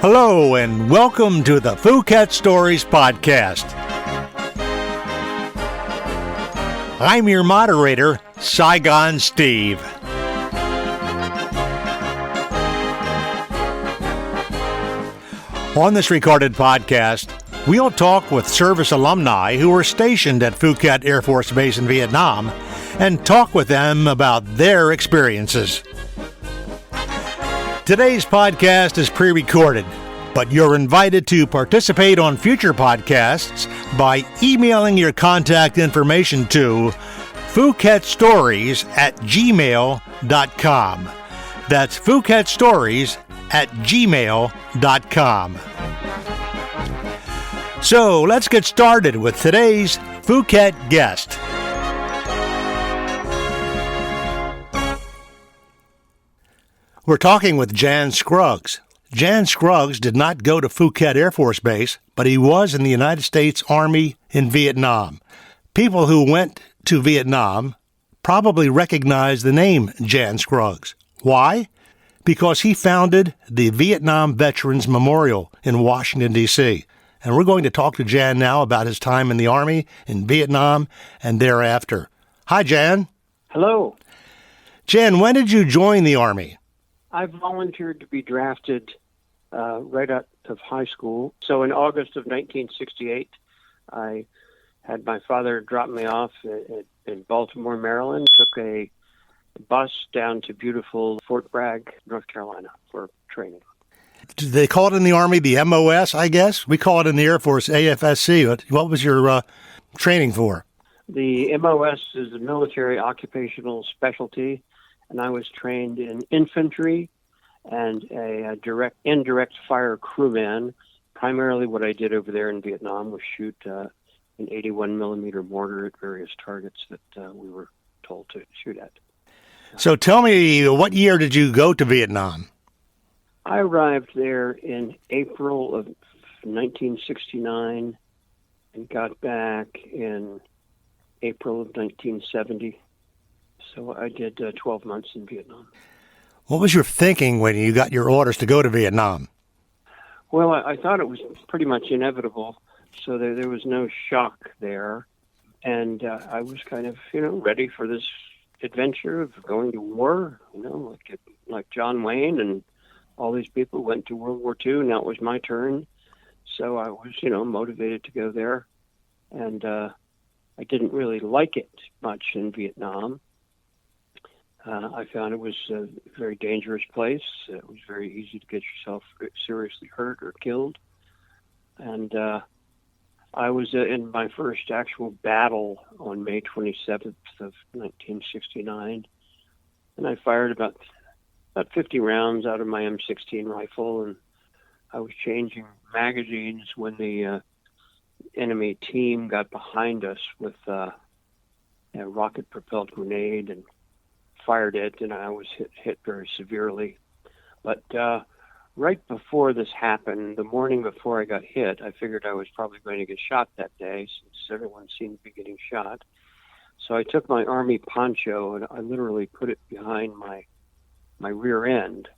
Hello and welcome to the Phuket Stories podcast. I'm your moderator, Saigon Steve. On this recorded podcast, we'll talk with service alumni who were stationed at Phuket Air Force Base in Vietnam and talk with them about their experiences. Today's podcast is pre-recorded, but you're invited to participate on future podcasts by emailing your contact information to PhuketStories@gmail.com. That's PhuketStories@gmail.com. So let's get started with today's Phuket guest. We're talking with Jan Scruggs. Jan Scruggs did not go to Phuket Air Force Base, but he was in the United States Army in Vietnam. People who went to Vietnam probably recognize the name Jan Scruggs. Why? Because he founded the Vietnam Veterans Memorial in Washington, D.C. And we're going to talk to Jan now about his time in the Army, in Vietnam, and thereafter. Hi, Jan. Hello. Jan, when did you join the Army? I volunteered to be drafted right out of high school. So in August of 1968, I had my father drop me off in Baltimore, Maryland, took a bus down to beautiful Fort Bragg, North Carolina for training. They call it in the Army the MOS, I guess? We call it in the Air Force AFSC. What was your training for? The MOS is the Military Occupational Specialty, and I was trained in infantry and a indirect fire crewman. Primarily what I did over there in Vietnam was shoot an 81 millimeter mortar at various targets that we were told to shoot at. So tell me, what year did you go to Vietnam? I arrived there in April of 1969 and got back in April of 1970. So I did 12 months in Vietnam. What was your thinking when you got your orders to go to Vietnam? Well, I thought it was pretty much inevitable, so there was no shock there. And I was kind of, ready for this adventure of going to war, like John Wayne and all these people went to World War II. Now it was my turn. So I was, motivated to go there. And I didn't really like it much in Vietnam. I found it was a very dangerous place. It was very easy to get yourself seriously hurt or killed. And I was in my first actual battle on May 27th of 1969. And I fired about 50 rounds out of my M16 rifle. And I was changing magazines when the enemy team got behind us with a rocket-propelled grenade and fired it, and I was hit very severely. But right before this happened, the morning before I got hit, I figured I was probably going to get shot that day since everyone seemed to be getting shot. So I took my Army poncho and I literally put it behind my rear end,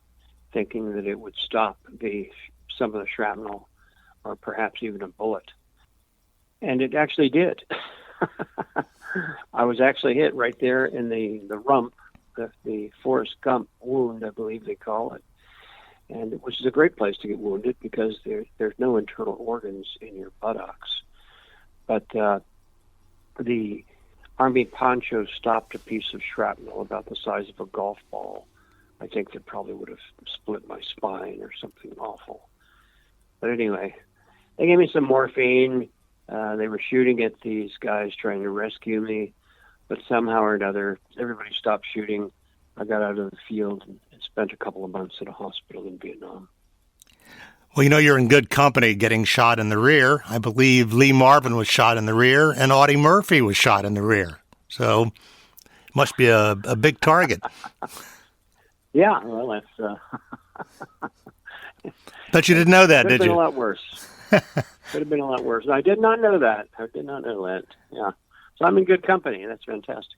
thinking that it would stop some of the shrapnel or perhaps even a bullet. And it actually did. I was actually hit right there in the rump, the Forrest Gump wound, I believe they call it, and which is a great place to get wounded because there's no internal organs in your buttocks. But the Army poncho stopped a piece of shrapnel about the size of a golf ball. I think that probably would have split my spine or something awful. But anyway, they gave me some morphine. They were shooting at these guys trying to rescue me. But somehow or another, everybody stopped shooting. I got out of the field and spent a couple of months at a hospital in Vietnam. Well, you're in good company getting shot in the rear. I believe Lee Marvin was shot in the rear and Audie Murphy was shot in the rear. So must be a big target. Yeah, well, that's... But you didn't know that, did you? Could have been a lot worse. Could have been a lot worse. I did not know that. Yeah. So I'm in good company. That's fantastic.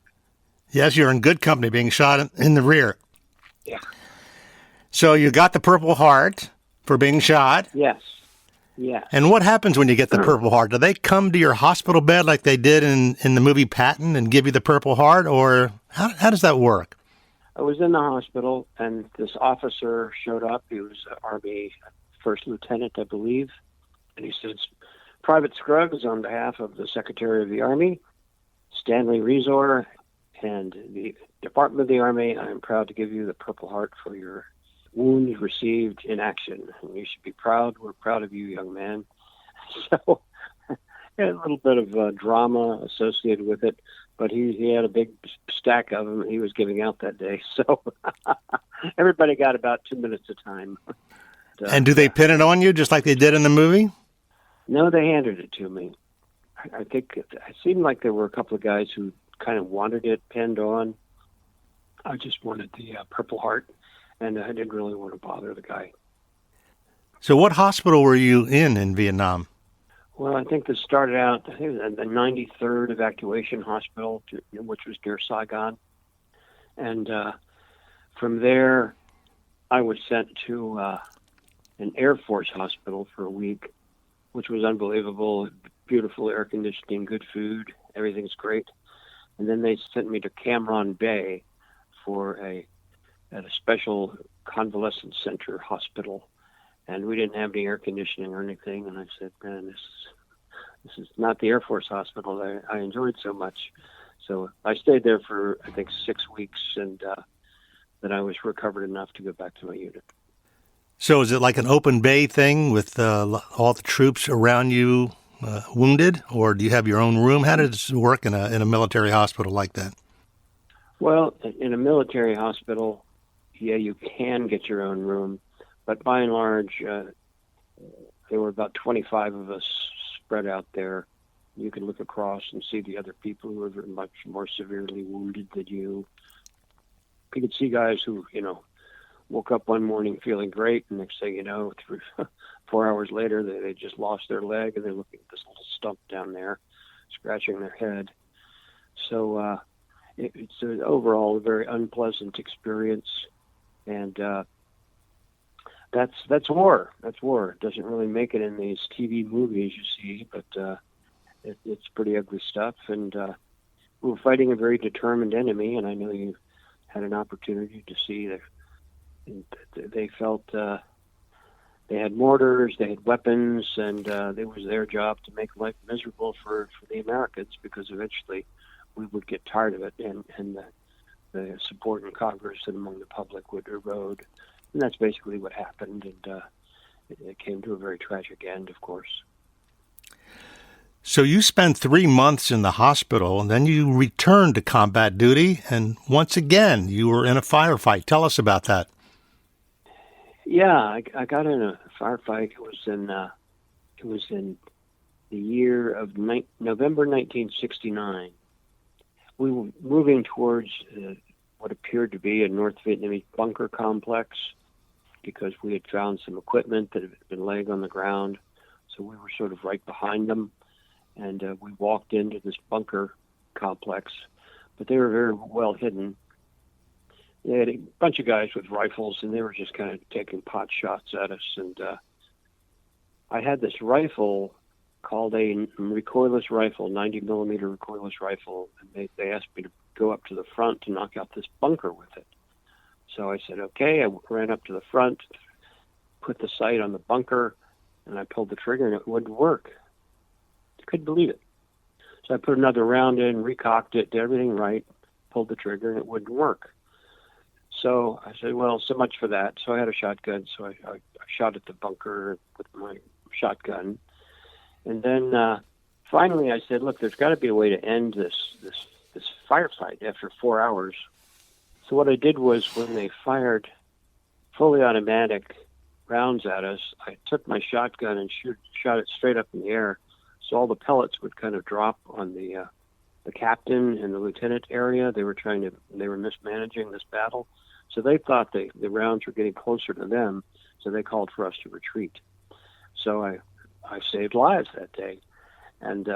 Yes, you're in good company being shot in the rear. Yeah. So you got the Purple Heart. For being shot? Yes. Yes. And what happens when you get the Purple Heart? Do they come to your hospital bed like they did in the movie Patton and give you the Purple Heart, or how does that work? I was in the hospital, and this officer showed up. He was an Army first lieutenant, I believe. And he said, Private Scruggs, on behalf of the Secretary of the Army, Stanley Resor, and the Department of the Army, I am proud to give you the Purple Heart for your wound received in action. And you should be proud. We're proud of you, young man. So a little bit of drama associated with it, but he had a big stack of them he was giving out that day. So everybody got about 2 minutes of time. And do they pin it on you just like they did in the movie? No, they handed it to me. I think it seemed like there were a couple of guys who kind of wanted it pinned on. I just wanted the Purple Heart, and I didn't really want to bother the guy. So what hospital were you in Vietnam? Well, I think this started out, I think, the 93rd Evacuation Hospital, which was near Saigon. And from there, I was sent to an Air Force hospital for a week, which was unbelievable. Beautiful air conditioning, good food, everything's great. And then they sent me to Cam Ranh Bay for a special convalescent center hospital. And we didn't have any air conditioning or anything. And I said, man, this is not the Air Force hospital that I enjoyed so much. So I stayed there for, I think, 6 weeks, and then I was recovered enough to go back to my unit. So is it like an open bay thing with all the troops around you wounded, or do you have your own room? How does it work in a military hospital like that? Well, in a military hospital, yeah, you can get your own room, but by and large, there were about 25 of us spread out there. You could look across and see the other people who were much more severely wounded than you. You could see guys who, woke up one morning feeling great, and next thing you know, 4 hours later, they just lost their leg, and they're looking at this little stump down there, scratching their head. So it's overall a very unpleasant experience, and that's war. That's war. It doesn't really make it in these TV movies you see, but it's pretty ugly stuff. And we were fighting a very determined enemy, and I know you had an opportunity to see that they felt they had mortars, they had weapons, and it was their job to make life miserable for the Americans, because eventually we would get tired of it, and the support in Congress and among the public would erode. And that's basically what happened, and it came to a very tragic end, of course. So you spent 3 months in the hospital, and then you returned to combat duty, and once again, you were in a firefight. Tell us about that. Yeah, I got in a firefight. It was in the year of November 1969. We were moving towards what appeared to be a North Vietnamese bunker complex, because we had found some equipment that had been laying on the ground. So we were sort of right behind them, and we walked into this bunker complex, but they were very well hidden. They had a bunch of guys with rifles, and they were just kind of taking pot shots at us. And I had this rifle called a recoilless rifle, 90-millimeter recoilless rifle, and they asked me to go up to the front to knock out this bunker with it. So I said, okay. I ran up to the front, put the sight on the bunker, and I pulled the trigger, and it wouldn't work. I couldn't believe it. So I put another round in, recocked it, did everything right, pulled the trigger, and it wouldn't work. So I said, well, so much for that. So I had a shotgun, so I shot at the bunker with my shotgun. And then finally I said, look, there's got to be a way to end this firefight after 4 hours. So what I did was, when they fired fully automatic rounds at us, I took my shotgun and shot it straight up in the air, so all the pellets would kind of drop on the captain and the lieutenant area. They were mismanaging this battle, so they thought the rounds were getting closer to them, so they called for us to retreat. So I saved lives that day, and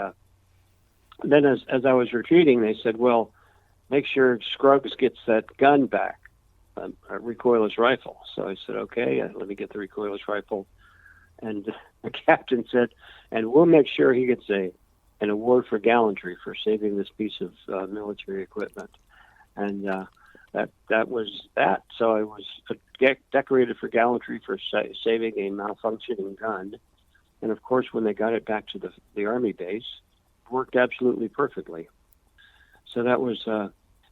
then as I was retreating, they said, well, make sure Scruggs gets that gun back. a recoilless rifle. So I said, okay, let me get the recoilless rifle. And the captain said, and we'll make sure he gets an award for gallantry for saving this piece of military equipment. And that was that. So I was decorated for gallantry for saving a malfunctioning gun. And of course, when they got it back to the Army base, it worked absolutely perfectly. So that was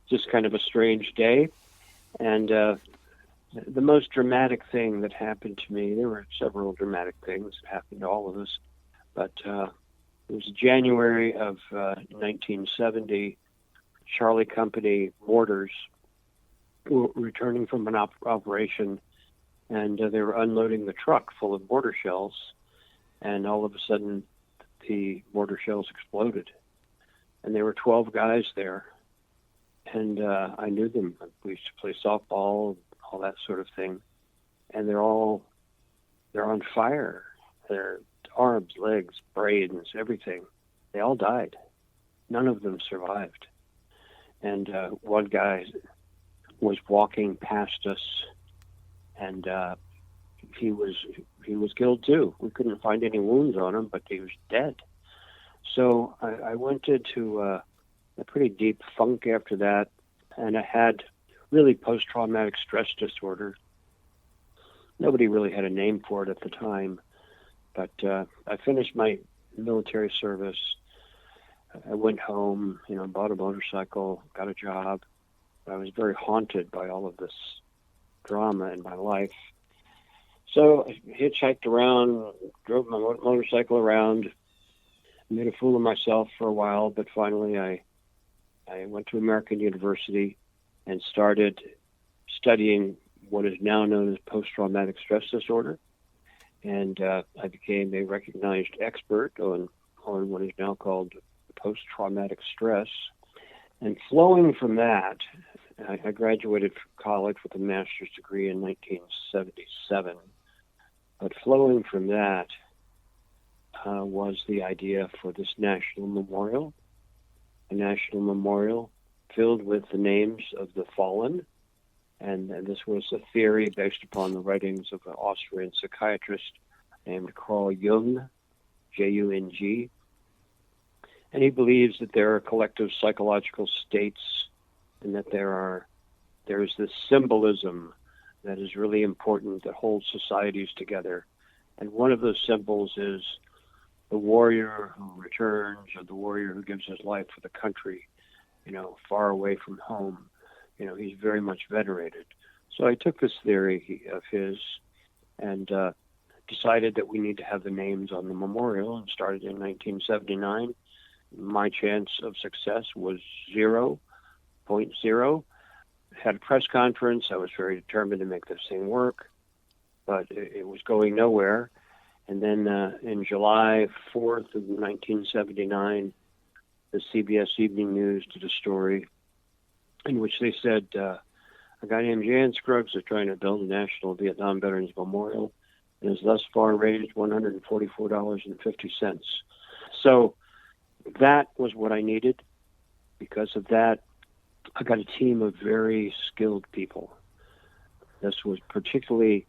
just kind of a strange day. And the most dramatic thing that happened to me, there were several dramatic things that happened to all of us, but it was January of 1970. Charlie Company mortars were returning from an operation, and they were unloading the truck full of mortar shells, and all of a sudden the mortar shells exploded. And there were 12 guys there, and I knew them. We used to play softball, all that sort of thing, and they're on fire. Their arms, legs, brains, everything. They all died. None of them survived. And one guy was walking past us, and he was killed too. We couldn't find any wounds on him, but he was dead. So I went into a pretty deep funk after that, and I had really post-traumatic stress disorder. Nobody really had a name for it at the time, but I finished my military service. I went home, bought a motorcycle, got a job. I was very haunted by all of this drama in my life. So I hitchhiked around, drove my motorcycle around, made a fool of myself for a while, but finally I went to American University and started studying what is now known as post-traumatic stress disorder. And I became a recognized expert on what is now called post-traumatic stress. And flowing from that, I graduated from college with a master's degree in 1977. But flowing from that was the idea for this national memorial, a national memorial filled with the names of the fallen. And this was a theory based upon the writings of an Austrian psychiatrist named Carl Jung, Jung. And he believes that there are collective psychological states and that there is this symbolism that is really important that holds societies together. And one of those symbols is the warrior who returns, or the warrior who gives his life for the country, far away from home. He's very much venerated. So I took this theory of his and decided that we need to have the names on the memorial, and started in 1979. My chance of success was 0.0. Had a press conference. I was very determined to make this thing work, but it was going nowhere. And then in July 4th of 1979, the CBS Evening News did a story in which they said a guy named Jan Scruggs is trying to build a National Vietnam Veterans Memorial and has thus far raised $144.50. So that was what I needed. Because of that, I got a team of very skilled people. This was particularly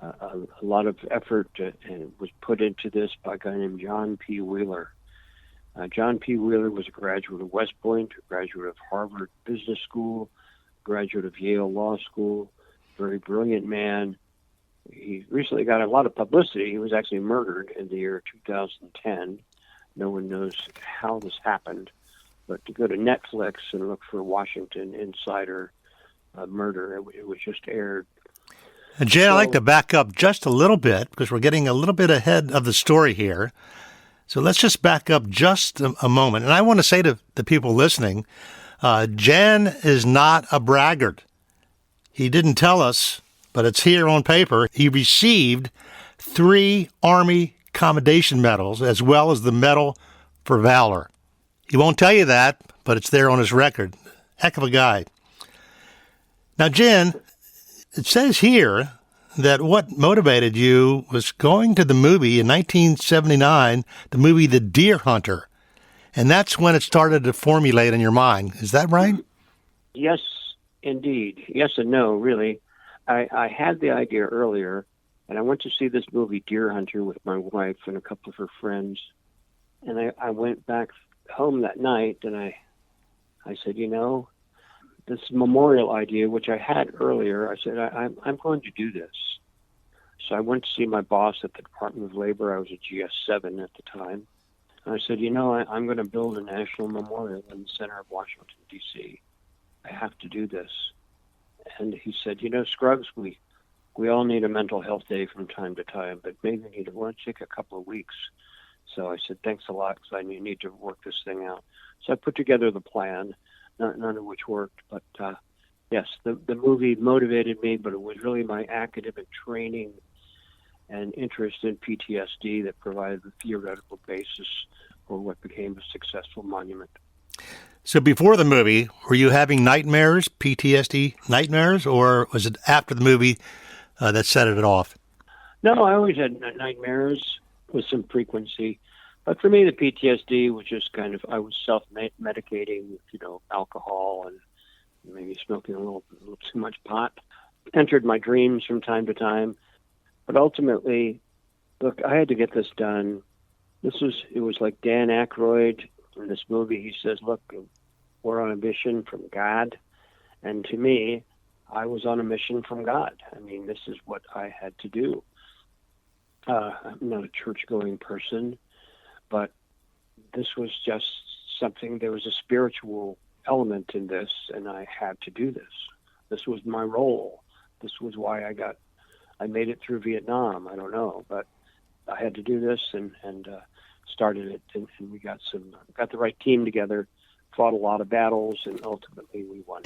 a lot of effort was put into this by a guy named John P. Wheeler. John P. Wheeler was a graduate of West Point, a graduate of Harvard Business School, graduate of Yale Law School, very brilliant man. He recently got a lot of publicity. He was actually murdered in the year 2010. No one knows how this happened, but to go to Netflix and look for Washington Insider murder, it was just aired. And Jan, I'd like to back up just a little bit because we're getting a little bit ahead of the story here. So let's just back up just a moment. And I want to say to the people listening, Jan is not a braggart. He didn't tell us, but it's here on paper. He received 3 Army Commendation Medals as well as the Medal for Valor. He won't tell you that, but it's there on his record. Heck of a guy. Now, Jan, it says here that what motivated you was going to the movie in 1979, the movie The Deer Hunter. And that's when it started to formulate in your mind. Is that right? Yes, Indeed. Yes and no, really. I had the idea earlier, and I went to see this movie Deer Hunter with my wife and a couple of her friends. And I went back home that night, and I said, this memorial idea, which I had earlier, I said, I'm going to do this. So I went to see my boss at the Department of Labor. I was a GS7 at the time. And I said, I'm going to build a national memorial in the center of Washington, D.C. I have to do this. And he said, Scruggs, we all need a mental health day from time to time, but maybe we want to take a couple of weeks. So I said, thanks a lot, because I need to work this thing out. So I put together the plan, none of which worked. But yes, the movie motivated me, but it was really my academic training and interest in PTSD that provided the theoretical basis for what became a successful monument. So before the movie, were you having nightmares, PTSD nightmares, or was it after the movie that set it off? No, I always had nightmares with some frequency. But for me, the PTSD was just kind of, I was self-medicating with, alcohol and maybe smoking a little too much pot. Entered my dreams from time to time. But ultimately, look, I had to get this done. It was like Dan Aykroyd in this movie. He says, look, we're on a mission from God. And to me, I was on a mission from God. I mean, this is what I had to do. I'm not a church-going person, but this was just something, there was a spiritual element in this, and I had to do this. This was my role. This was why I made it through Vietnam. I don't know, but I had to do this and started it, and we got the right team together, fought a lot of battles, and ultimately we won.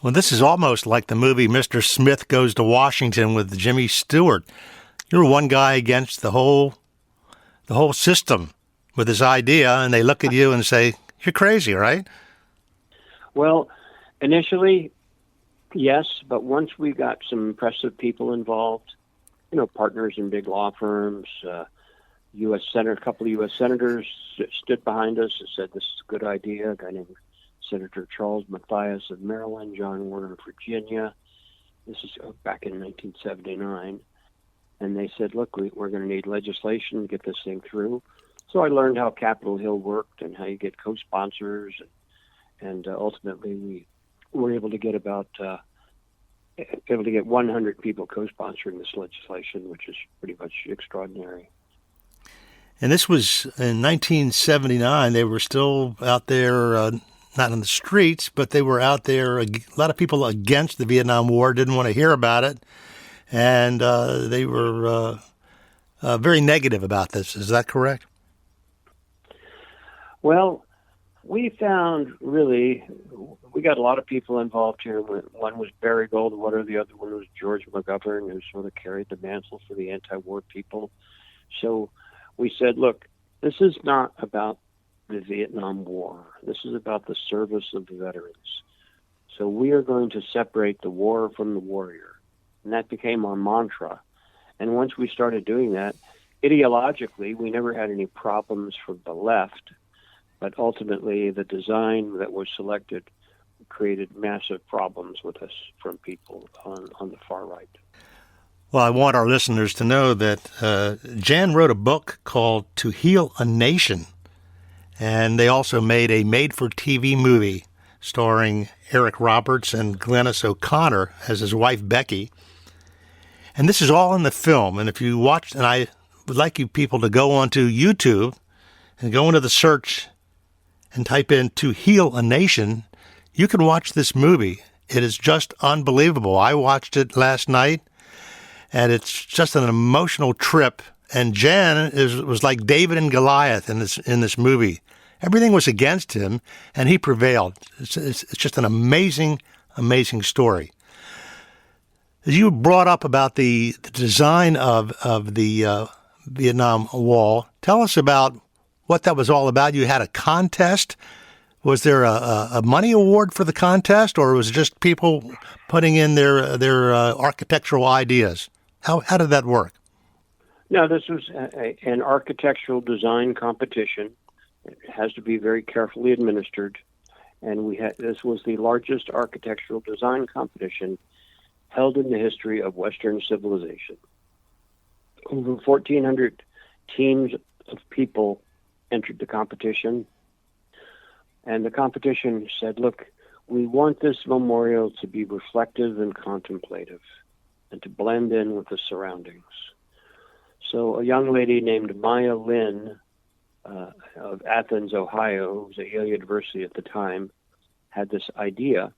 Well, this is almost like the movie Mr. Smith Goes to Washington with Jimmy Stewart. You're one guy against the whole system with this idea, and they look at you and say, you're crazy, right? Well, initially, yes, but once we got some impressive people involved, partners in big law firms, a couple of U.S. senators stood behind us and said, this is a good idea. A guy named Senator Charles Mathias of Maryland, John Warner of Virginia. This is back in 1979. And they said, look, we're going to need legislation to get this thing through. So I learned how Capitol Hill worked and how you get co-sponsors. And ultimately, we were able to get 100 people co-sponsoring this legislation, which is pretty much extraordinary. And this was in 1979. They were still out there, not in the streets, but they were out there. A lot of people against the Vietnam War didn't want to hear about it. And they were very negative about this. Is that correct? Well, we found we got a lot of people involved here. One was Barry Goldwater, the other one was George McGovern, who sort of carried the mantle for the anti-war people. So we said, look, this is not about the Vietnam War. This is about the service of the veterans. So we are going to separate the war from the warrior. And that became our mantra. And once we started doing that, ideologically, we never had any problems from the left. But ultimately, the design that was selected created massive problems with us from people on the far right. Well, I want our listeners to know that Jan wrote a book called To Heal a Nation. And they also made a made-for-TV movie starring Eric Roberts and Glennis O'Connor as his wife, Becky. And this is all in the film. And if you watch, and I would like you people to go onto YouTube and go into the search and type in To Heal a Nation, you can watch this movie. It is just unbelievable. I watched it last night, and it's just an emotional trip. And Jan was like David and Goliath in this movie. Everything was against him, and he prevailed. It's just an amazing, amazing story. As you brought up about the design of the Vietnam Wall, tell us about what that was all about. You had a contest. Was there a money award for the contest, or was it just people putting in their architectural ideas? How did that work? No, this was an architectural design competition. It has to be very carefully administered. and this was the largest architectural design competition held in the history of Western civilization. Over 1,400 teams of people entered the competition, and the competition said, look, we want this memorial to be reflective and contemplative and to blend in with the surroundings. So a young lady named Maya Lin of Athens, Ohio, who was at Yale University at the time, had this idea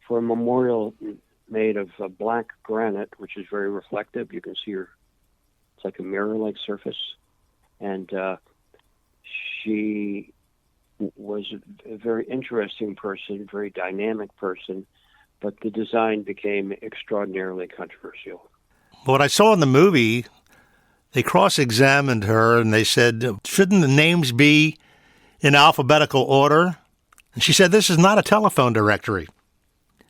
for a memorial made of black granite, which is very reflective. You can see it's like a mirror-like surface. And she was a very interesting person, very dynamic person, but the design became extraordinarily controversial. What I saw in the movie, they cross-examined her and they said, shouldn't the names be in alphabetical order? And she said, this is not a telephone directory.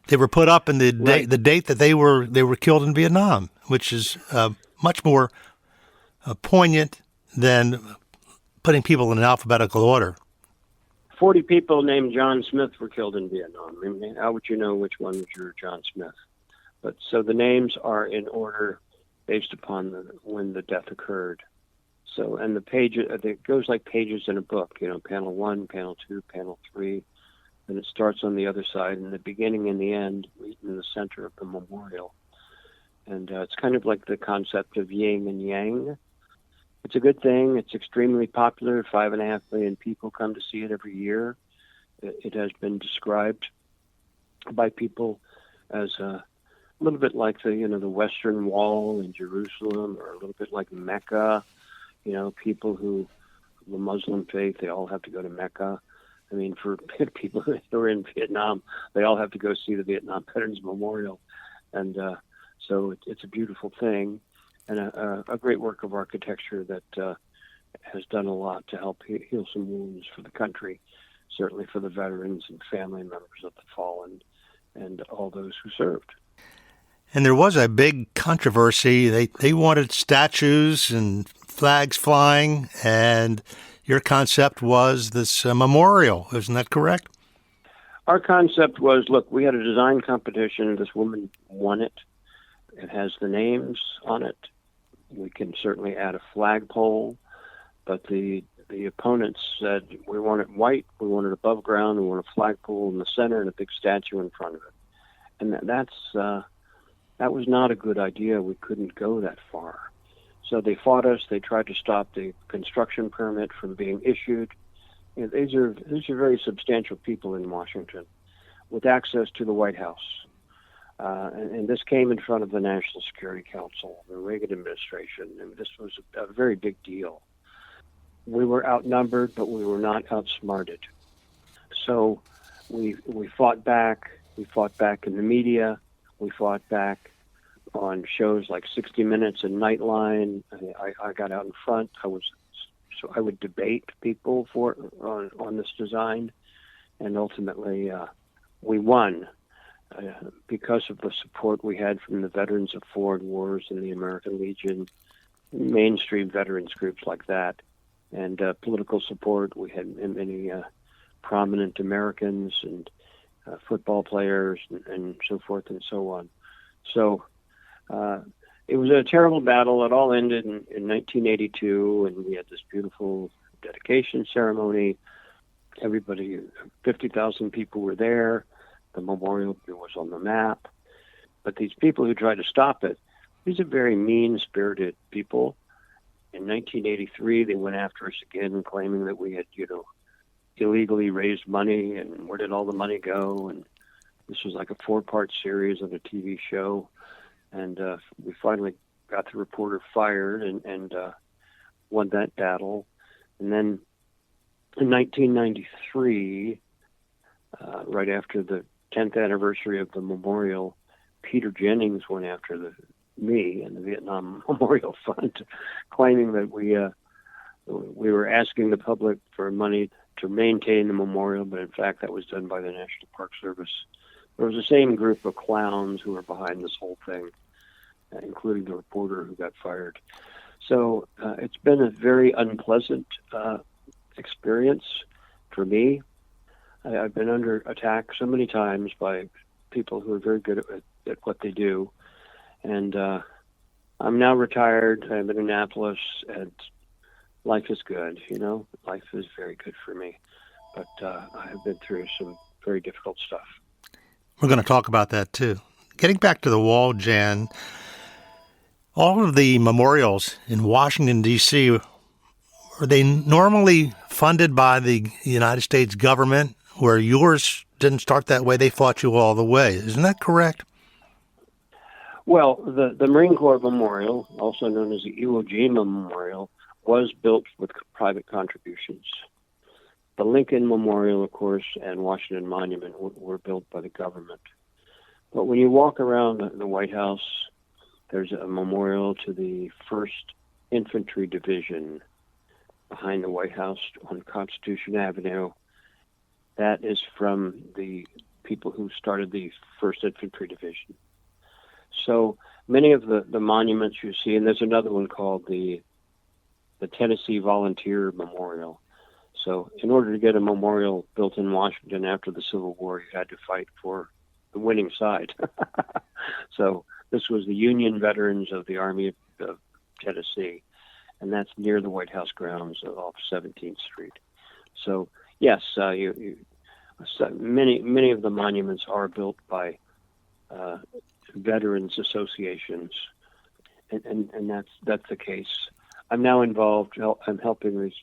They were put up in the date that they were killed in Vietnam, which is much more poignant than putting people in alphabetical order. 40 people named John Smith were killed in Vietnam. I mean, how would you know which one was your John Smith? But so the names are in order based upon when the death occurred. So, and the page, it goes like pages in a book, panel 1, panel 2, panel 3, and it starts on the other side, and the beginning and the end meet in the center of the memorial. And it's kind of like the concept of yin and yang. It's a good thing. It's extremely popular. 5.5 million people come to see it every year. It has been described by people as a little bit like the Western Wall in Jerusalem, or a little bit like Mecca. People who, the Muslim faith, they all have to go to Mecca. I mean, for people who are in Vietnam, they all have to go see the Vietnam Veterans Memorial. And so it's a beautiful thing, and a great work of architecture that has done a lot to help heal some wounds for the country, certainly for the veterans and family members of the fallen and all those who served. And there was a big controversy. They wanted statues and flags flying, and your concept was this memorial. Isn't that correct? Our concept was, look, we had a design competition. This woman won it. It has the names on it. We can certainly add a flagpole, but the opponents said we want it white, we want it above ground, we want a flagpole in the center and a big statue in front of it. And that was not a good idea. We couldn't go that far. So they fought us. They tried to stop the construction permit from being issued. These are very substantial people in Washington with access to the White House. And this came in front of the National Security Council, the Reagan administration, and this was a very big deal. We were outnumbered, but we were not outsmarted. So we fought back. We fought back in the media. We fought back on shows like 60 Minutes and Nightline. I got out in front. I would debate people on this design, and ultimately we won because of the support we had from the veterans of foreign wars and the American Legion, mainstream veterans groups like that, and political support. We had many prominent Americans and football players and so forth and so on. So it was a terrible battle. It all ended in 1982, and we had this beautiful dedication ceremony. Everybody, 50,000 people were there. The memorial was on the map. But these people who tried to stop it, these are very mean-spirited people. In 1983, they went after us again, claiming that we had, illegally raised money, and where did all the money go? And this was like a 4-part series of a TV show. And we finally got the reporter fired and won that battle. And then in 1993, right after the 10th anniversary of the memorial, Peter Jennings went after me and the Vietnam Memorial Fund, claiming that we were asking the public for money to maintain the memorial, but in fact that was done by the National Park Service. There was the same group of clowns who were behind this whole thing, including the reporter who got fired. So it's been a very unpleasant experience for me. I've been under attack so many times by people who are very good at what they do. And I'm now retired. I'm in Annapolis, and life is good. Life is very good for me. But I have been through some very difficult stuff. We're going to talk about that, too. Getting back to the wall, Jan, all of the memorials in Washington, D.C., are they normally funded by the United States government, where yours didn't start that way? They fought you all the way. Isn't that correct? Well, the Marine Corps Memorial, also known as the Iwo Jima Memorial, was built with private contributions. The Lincoln Memorial, of course, and Washington Monument were built by the government. But when you walk around the White House, there's a memorial to the 1st Infantry Division behind the White House on Constitution Avenue. That is from the people who started the 1st Infantry Division. So many of the monuments you see, and there's another one called the Tennessee Volunteer Memorial. So in order to get a memorial built in Washington after the Civil War, you had to fight for the winning side. So this was the Union veterans of the Army of Tennessee, and that's near the White House grounds off 17th Street. So yes, many of the monuments are built by veterans associations, and that's the case. I'm now involved. I'm helping these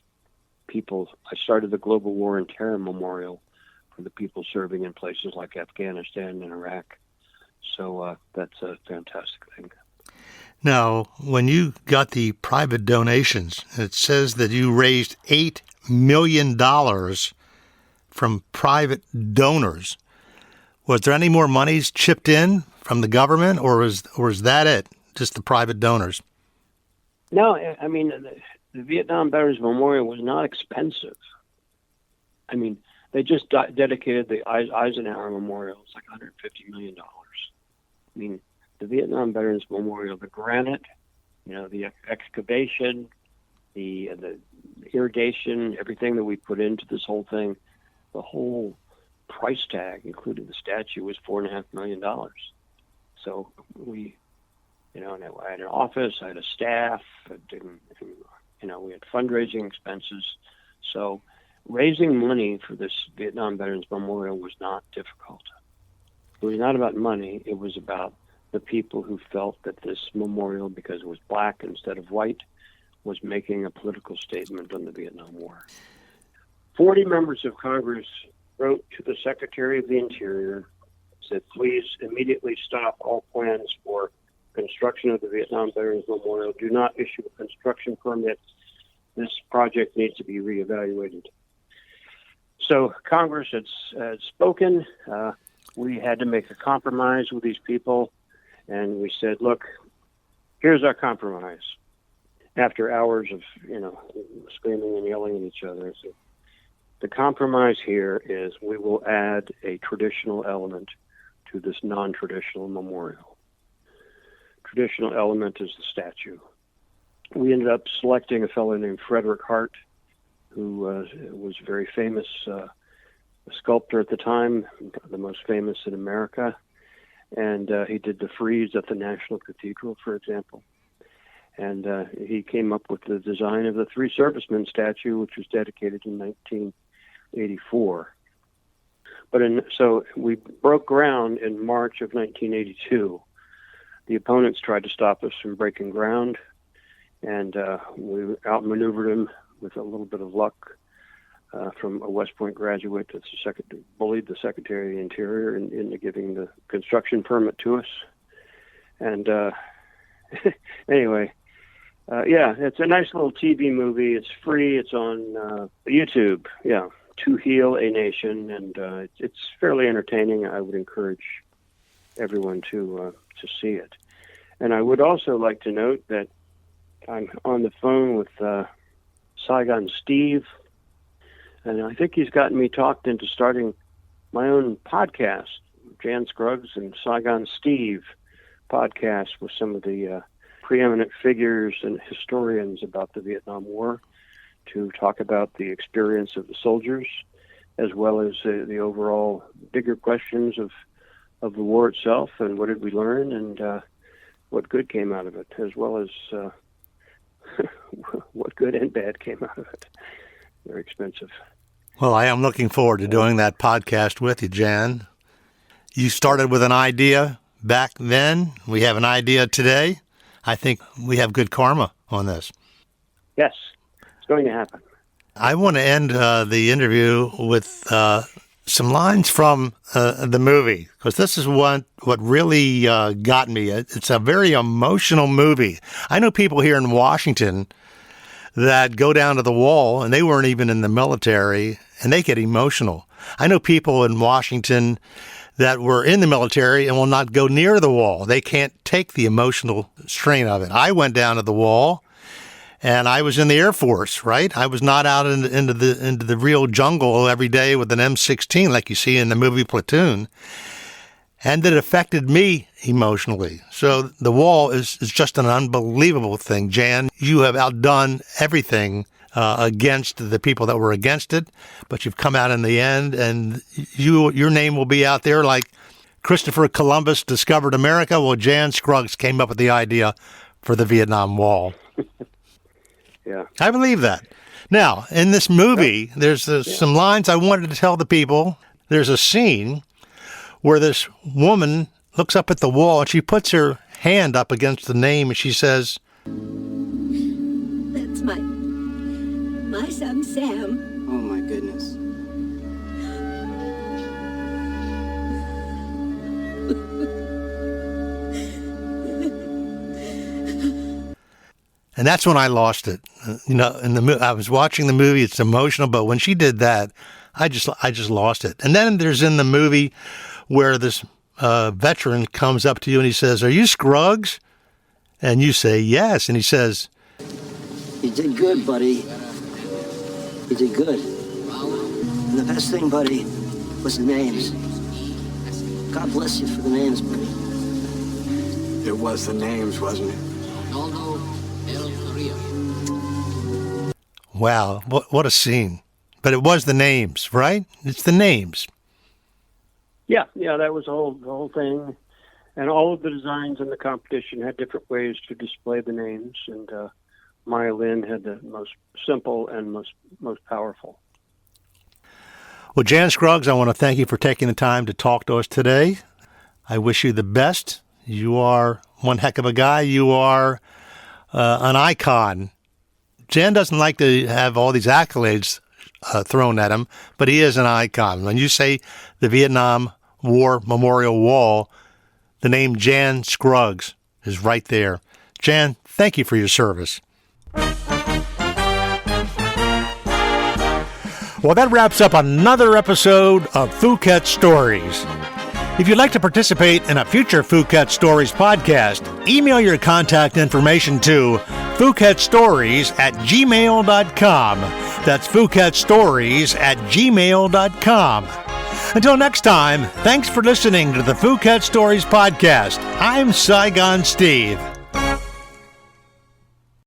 people. I started the Global War and Terror Memorial for the people serving in places like Afghanistan and Iraq. So that's a fantastic thing. Now, when you got the private donations, it says that you raised $8 million from private donors. Was there any more monies chipped in from the government, or was that it, just the private donors? No, I mean, the Vietnam Veterans Memorial was not expensive. I mean, they just dedicated the Eisenhower Memorial. It's like $150 million. I mean, the Vietnam Veterans Memorial, the granite, the excavation, the irrigation, everything that we put into this whole thing, the whole price tag, including the statue, was $4.5 million. So we, and I had an office, I had a staff, we had fundraising expenses. So raising money for this Vietnam Veterans Memorial was not difficult. It was not about money. It was about the people who felt that this memorial, because it was black instead of white, was making a political statement on the Vietnam War. 40 members of Congress wrote to the Secretary of the Interior, said, please immediately stop all plans for construction of the Vietnam Veterans Memorial. Do not issue a construction permit. This project needs to be reevaluated. So Congress had spoken. We had to make a compromise with these people. And we said, look, here's our compromise. After hours of, screaming and yelling at each other, so the compromise here is we will add a traditional element to this non-traditional memorial. Traditional element is the statue. We ended up selecting a fellow named Frederick Hart, who was a very famous sculptor at the time, the most famous in America. And he did the frieze at the National Cathedral, for example. And he came up with the design of the Three Servicemen statue, which was dedicated in 1984. So we broke ground in March of 1982. The opponents tried to stop us from breaking ground, and we outmaneuvered them with a little bit of luck from a West Point graduate that's bullied the Secretary of the Interior into giving the construction permit to us. And anyway, it's a nice little TV movie. It's free. It's on YouTube. Yeah, To Heal a Nation, and it's fairly entertaining. I would encourage everyone to see it. And I would also like to note that I'm on the phone with Saigon Steve, and I think he's gotten me talked into starting my own podcast, Jan Scruggs and Saigon Steve podcast, with some of the preeminent figures and historians about the Vietnam War to talk about the experience of the soldiers as well as the overall bigger questions of the war itself, and what did we learn, and what good came out of it, as well as what good and bad came out of it. Very expensive. Well, I am looking forward to doing that podcast with you, Jan. You started with an idea back then. We have an idea today. I think we have good karma on this. Yes, it's going to happen. I want to end the interview with some lines from the movie, because this is what really got me. It's a very emotional movie. I know people here in Washington that go down to the wall, and they weren't even in the military, and they get emotional. I know people in Washington that were in the military and will not go near the wall. They can't take the emotional strain of it. I went down to the wall, and I was in the Air Force, right? I was not out into the real jungle every day with an M16 like you see in the movie Platoon. And it affected me emotionally. So the wall is just an unbelievable thing. Jan, you have outdone everything against the people that were against it, but you've come out in the end, and your name will be out there like Christopher Columbus discovered America. Well, Jan Scruggs came up with the idea for the Vietnam Wall. Yeah, I believe that. Now, in this movie, there's some lines I wanted to tell the people. There's a scene where this woman looks up at the wall and she puts her hand up against the name and she says, "That's my son Sam." Oh my goodness. and that's when I lost it. I was watching the movie, it's emotional, but when she did that, I just lost it. And then there's in the movie where this veteran comes up to you and he says, "Are you Scruggs?" And you say, "Yes." And he says, You did good, buddy. You did good. And the best thing, buddy, was the names. God bless you for the names, buddy. It was the names, wasn't it? wow, what a scene. But it was the names, right? It's the names. Yeah, that was the whole thing. And all of the designs in the competition had different ways to display the names, and Maya Lin had the most simple and most powerful. Well, Jan Scruggs, I want to thank you for taking the time to talk to us today. I wish you the best. You are one heck of a guy. You are an icon. Jan doesn't like to have all these accolades thrown at him, but he is an icon. When you say the Vietnam War Memorial Wall, the name Jan Scruggs is right there. Jan, thank you for your service. Well, that wraps up another episode of Phuket Stories. If you'd like to participate in a future Phuket Stories podcast, email your contact information to PhuketStories@gmail.com. That's PhuketStories@gmail.com. Until next time, thanks for listening to the Phuket Stories podcast. I'm Saigon Steve.